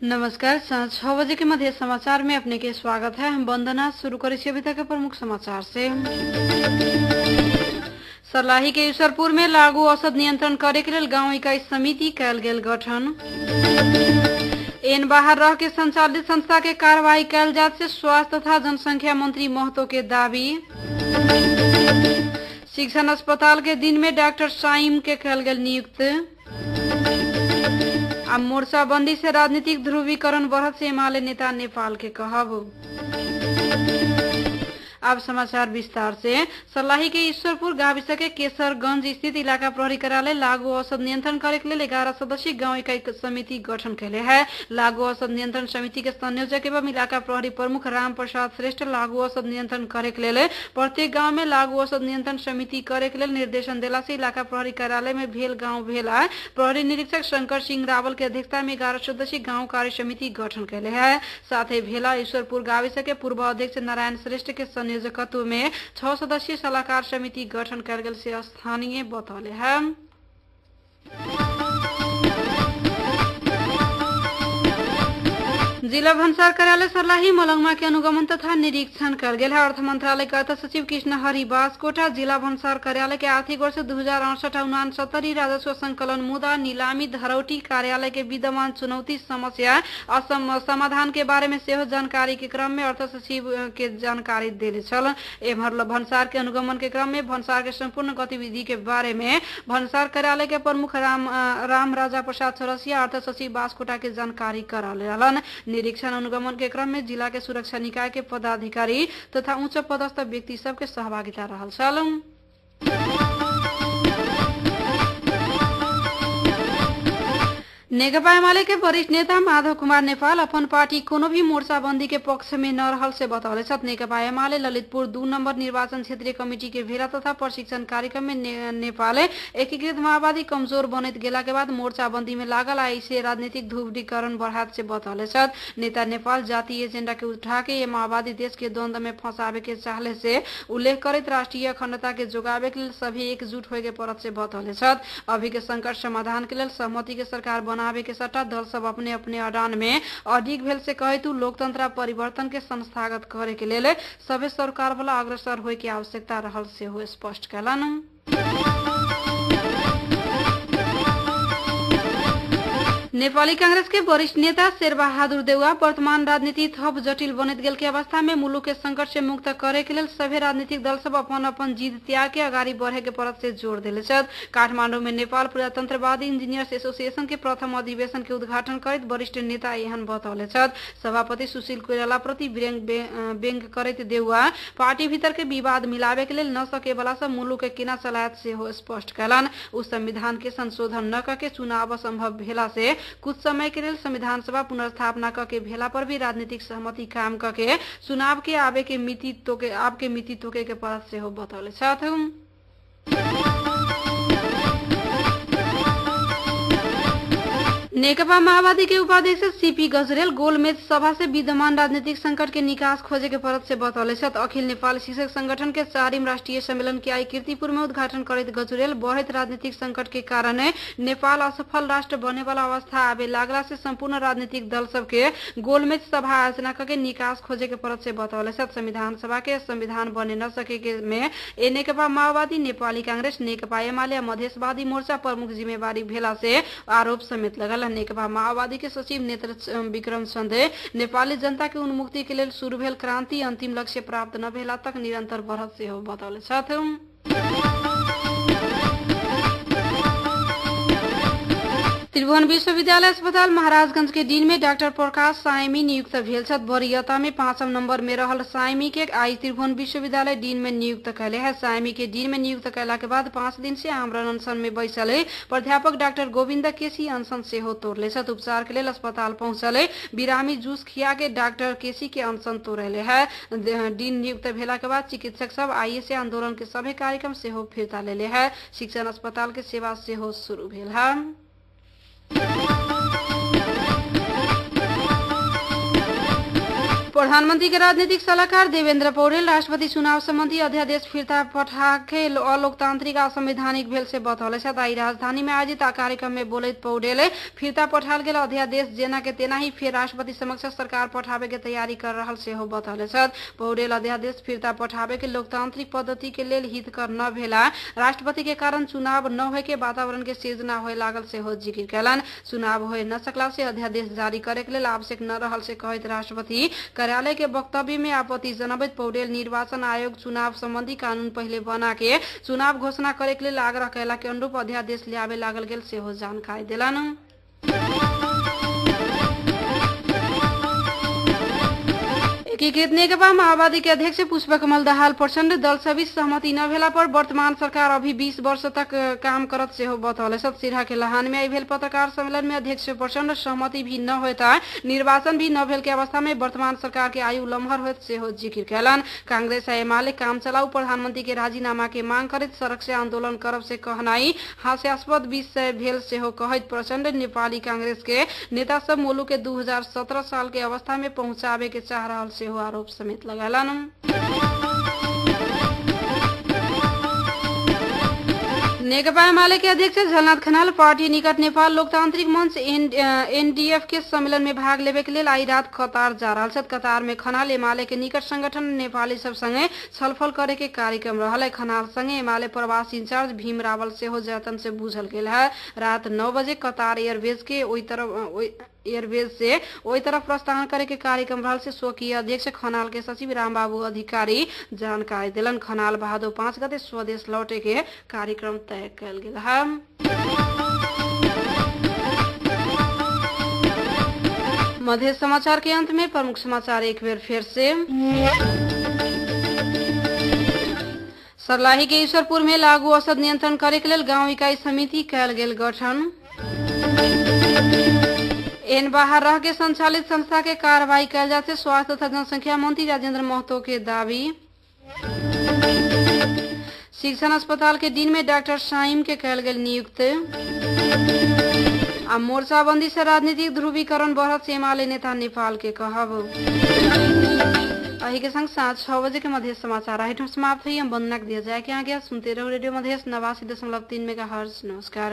नमस्कार। सांझ 6 बजे के मध्य समाचार में अपने के स्वागत है। हम वंदना शुरू करें अभी तक के प्रमुख समाचार से। सर्लाही के ईश्वरपुर में लागू औषध नियंत्रण करे के लिए गांव इकाई समिति कैल गेल गठन। एन बाहर रह के संचालित संस्था के कार्रवाई कैल जात से स्वास्थ्य तथा जनसंख्या मंत्री महतो के दावी। शिक्षण अस्पताल के दिन में डॉक्टर साइम के कैल गेल नियुक्त। अब मोर्चाबंदी से राजनीतिक ध्रुवीकरण बढ़त से एमाले नेता नेपाल के कहब। अब समाचार विस्तार से। सर्लाही के ईश्वरपुर गाविस के केसरगंज स्थित इलाका प्रहरी कार्यालय लागू औषध नियंत्रण करे के लिए 11 सदस्यीय गांव इकाई समिति गठन कैले है। लागू औषध नियंत्रण समिति के संयोजक एवं इलाका प्रहरी प्रमुख राम प्रसाद श्रेष्ठ लागू औषध नियंत्रण करे के लिए प्रत्येक गांव में लागू औषध नियंत्रण समिति करे के लिए निर्देशन देला से इलाका प्रहरी कार्यालय में भेल गांव भेला प्रहरी निरीक्षक शंकर सिंह रावल के अध्यक्षता में 11 सदस्यीय गांव कार्य समिति गठन कैले है। साथ ही भेला ईश्वरपुर गाविस के पूर्व अध्यक्ष नारायण श्रेष्ठ के संयोजकत्व में 6 सदस्यीय सलाहकार समिति गठन कैल गेल से स्थानीय बतौले है। जिला भन्सार कार्यालय सर्लाही मलंगमा के अनुगमन तथा निरीक्षण कर गेल है। अर्थ मंत्रालय के अर्थ सचिव कृष्ण हरि बास्कोटा जिला भन्सार कार्यालय के आर्थिक वर्ष 2068-69 राजस्व संकलन मुद्दा नीलामी धरौटी कार्यालय के विद्यमान चुनौती समस्या समाधान के बारे में सेहो जानकारी के क्रम में अर्थ सचिव के जानकारी देले छल। एम्हर भन्सार के अनुगमन के क्रम में भन्सार के संपूर्ण गतिविधि के बारे में भन्सार कार्यालय के प्रमुख राम राजा प्रसाद चौरसिया अर्थ सचिव बास्कोटा के जानकारी करालेलन। निरीक्षण अनुगमन के क्रम में जिला के सुरक्षा निकाय के पदाधिकारी तथा उच्च पदस्थ व्यक्ति सबके सहभागिता रहल छल। नेकपा एमाले के वरिष्ठ नेता माधव कुमार नेपाल अपन पार्टी कोनो भी मोर्चाबंदी के पक्ष में न रहल से बतौले छथि। नेकपा एमाले ललितपुर 2 नंबर निर्वाचन क्षेत्रीय कमिटी के भेला तथा प्रशिक्षण कार्यक्रम में नेपाल एकीकृत माओवादी कमजोर बनत गेला के बाद मोर्चाबंदी में लागल ऐसे राजनीतिक ध्रुवीकरण बढ़ात से बतौले छथि। नेता नेपाल जातीय एजेंडा के उठा के ये माओवादी देश के द्वंद्व में फंसावे के चाहले से उल्लेख करत राष्ट्रीय अखंडता के जोगावे के लिए सभी एकजुट होए के परत से बतौले छथि। अभी के संकट समाधान के लिए सहमति के सरकार बनावे के सट्टा दल सब अपने अपने अडान में अडिग भेल से कहे तू लोकतंत्र परिवर्तन के संस्थागत करे के लिए सभी सरकार वाला अग्रसर होए की आवश्यकता रहल से हो स्पष्ट कैलन। नेपाली कांग्रेस के वरिष्ठ नेता शेरबहादुर देउवा वर्तमान राजनीति थप जटिल बनत गेल के अवस्था में मुलुक के संकट से मुक्त करे के लिए सभी राजनीतिक दल सब अपन अपन जिद त्याग के अगाडि बढ़े के परत से जोर दिले छथि। काठमाडौँ में नेपाल प्रजातन्त्रवादी इंजीनियर्स एसोसिएशन के प्रथम अधिवेशन के उद्घाटन करत वरिष्ठ नेता एहन बतौले छथि। सभापति सुशील कोइराला प्रति व्यंग करत देउवा पार्टी भीतर के विवाद मिलावे के लिए न सके वाला सब मुलुक के केना चलायत से हो स्पष्ट कैलन। उस संविधान के संशोधन न करके चुनाव असंभव भेला से कुछ समय के लिए संविधान सभा पुनर्स्थापना करके भेला पर भी राजनीतिक सहमति काम करके चुनाव के आवे के मिति तोके के परत से हो बतौले छथि। नेकपा माओवादी के उपाध्यक्ष सीपी गजरेल गोलमेज सभा से विद्यमान राजनीतिक संकट के निकास खोजे के परत से बतौले छथि। अखिल नेपाल शिक्षक संगठन के 4वीं राष्ट्रीय सम्मेलन के आई कीर्तिपुर में उद्घाटन करत गजरेल बढ़त राजनीतिक संकट के कारण नेपाल असफल राष्ट्र बने वाला अवस्था आवे लागला से संपूर्ण राजनीतिक दल सब के गोलमेज सभा आयोजना करके निकास खोजे के परत से बतौले छथि। संविधान सभा के संविधान बने न सके के में नेकपा माओवादी नेपाली कांग्रेस नेकपा एमाले मधेशवादी मोर्चा प्रमुख जिम्मेवारी भेला से आरोप समेत लगल। नेकपा माओवादी के सचिव नेत्र विक्रम चंदे नेपाली जनता के उन्मुक्ति के लिए शुरू भेल क्रांति अंतिम लक्ष्य प्राप्त न भेला तक निरंतर बढ़त से हो बतौले छथि। त्रिभुवन विश्वविद्यालय अस्पताल महाराजगंज के डीन में डॉक्टर प्रकाश सायमी नियुक्त भेल छथि। वरीयता में 5म नंबर में रहल सायमी के आई त्रिभुवन विश्वविद्यालय डीन में नियुक्त कैले है। सायमी के डीन में नियुक्त कैला के बाद 5 दिन से आमरण अनशन में बैसले प्राध्यापक डॉक्टर गोविंद केसी अनशन से हो तोड़ले छथि। उपचार के लिए अस्पताल पहुंचले बिरामी जूस खिया के डॉक्टर केसी के अनशन तोड़ले है। डीन नियुक्त भेला के बाद चिकित्सक सब आईएसए आंदोलन के सभी कार्यक्रम से हो फिरता लेले है। शिक्षण अस्पताल के सेवा से हो शुरू भेल है। प्रधानमंत्री के राजनीतिक सलाहकार देवेंद्र पौडेल राष्ट्रपति चुनाव संबंधी अध्यादेश फिर्ता पठाके अलोकतांत्रिक असंवैधानिक भेल से बतौले छथि। आई राजधानी में आयोजित कार्यक्रम में बोलैत पौडेल फिर्ता पठाल गेल अध्यादेश जेना के तेना ही फिर राष्ट्रपति समक्ष सरकार पठावे के तैयारी कर रहल सेहो बतौले छथि। पौडेल अध्यादेश फिर्ता पठावे के लोकतांत्रिक पद्धति के लेल हितकर न भेला राष्ट्रपति के कारण चुनाव न होय के वातावरण के सृजना होय लागल सेहो जिक्र कैलन। चुनाव होय न सकला से अध्यादेश जारी करे के लेल आवश्यक न रहल से कहैत राष्ट्रपति कार्यालय के वक्तव्य में आपत्ति जनावत पौडेल निर्वाचन आयोग चुनाव संबंधी कानून पहले बना के चुनाव घोषणा करे के लिए आग्रह कैला के अनुरूप अध्यादेश लियावे लागल गेल सेहो जानकारी देलन। एकीकृत नेकपा माओवादी के अध्यक्ष पुष्पकमल दाहाल प्रचंड दल सभी सहमति न भेला पर वर्तमान सरकार अभी 20 वर्ष तक काम करत सेहो बतौले। सिरहा के लहान में आई भेल पत्रकार सम्मेलन में अध्यक्ष प्रचंड सहमति भी न होता निर्वाचन भी न भेल के अवस्था में वर्तमान सरकार के आयु लम्हर होत सेहो जिक्र कैलन। कांग्रेस आ एमाले काम चलाऊ प्रधानमंत्री के राजीनामा के मांग करत सड़क से आंदोलन करब से कहनाई हास्यास्पद विषय भेल सेहो कहत प्रचंड नेपाली कांग्रेस के नेता सब मुलुक के 2017 साल के अवस्था में पहुंचावे के चाह रहल से आरोप समेत लगालन। नेकपा एमाले के अध्यक्ष झलनाथ खनाल पार्टी निकट नेपाल लोकतांत्रिक मंच एनडीएफ के सम्मेलन में भाग लेवे के लेल आई रात कतार जा रहल छथि। कतार में खनाल एमाले के निकट संगठन नेपाली सब संगे छलफल करे के कार्यक्रम रहल। खनाल संगे एमाले प्रवासी इंचार्ज भीम रावल सेहो जतन से बुझल गेल है। रात 9 बजे कतार एयरवेज से ओई तरफ प्रस्थान करे के कार्यक्रम रहल से स्वकीय अध्यक्ष खनाल के सचिव रामबाबू अधिकारी जानकारी दिलन। खनाल भादो 5 गते स्वदेश लौटे के कार्यक्रम तय कल गेल है। मध्य समाचार के अंत में प्रमुख समाचार एक बेर फिर से। सर्लाही के ईश्वरपुर में लागू औषध नियंत्रण करे के लेल गांव इकाई समिति कल गेल गठन। एन बाहर रह के संचालित संस्था के कार्रवाई कल जाते स्वास्थ्य तथा जनसंख्या मंत्री राजेंद्र महतो के दावी। शिक्षण अस्पताल के डीन में डॉक्टर शाइम के कल गेल नियुक्त। आ मोर्चाबंदी से राजनीतिक ध्रुवीकरण बढ़त एमाले नेता नेपाल के कहब। अही के संग साँझ 6 बजे के मध्य समाचार आइटम समाप्त हुई। हम वंदना दिया जाए कि आगे सुनते रहो रेडियो मध्य 89.3 मेगाहर्ट्ज। नमस्कार।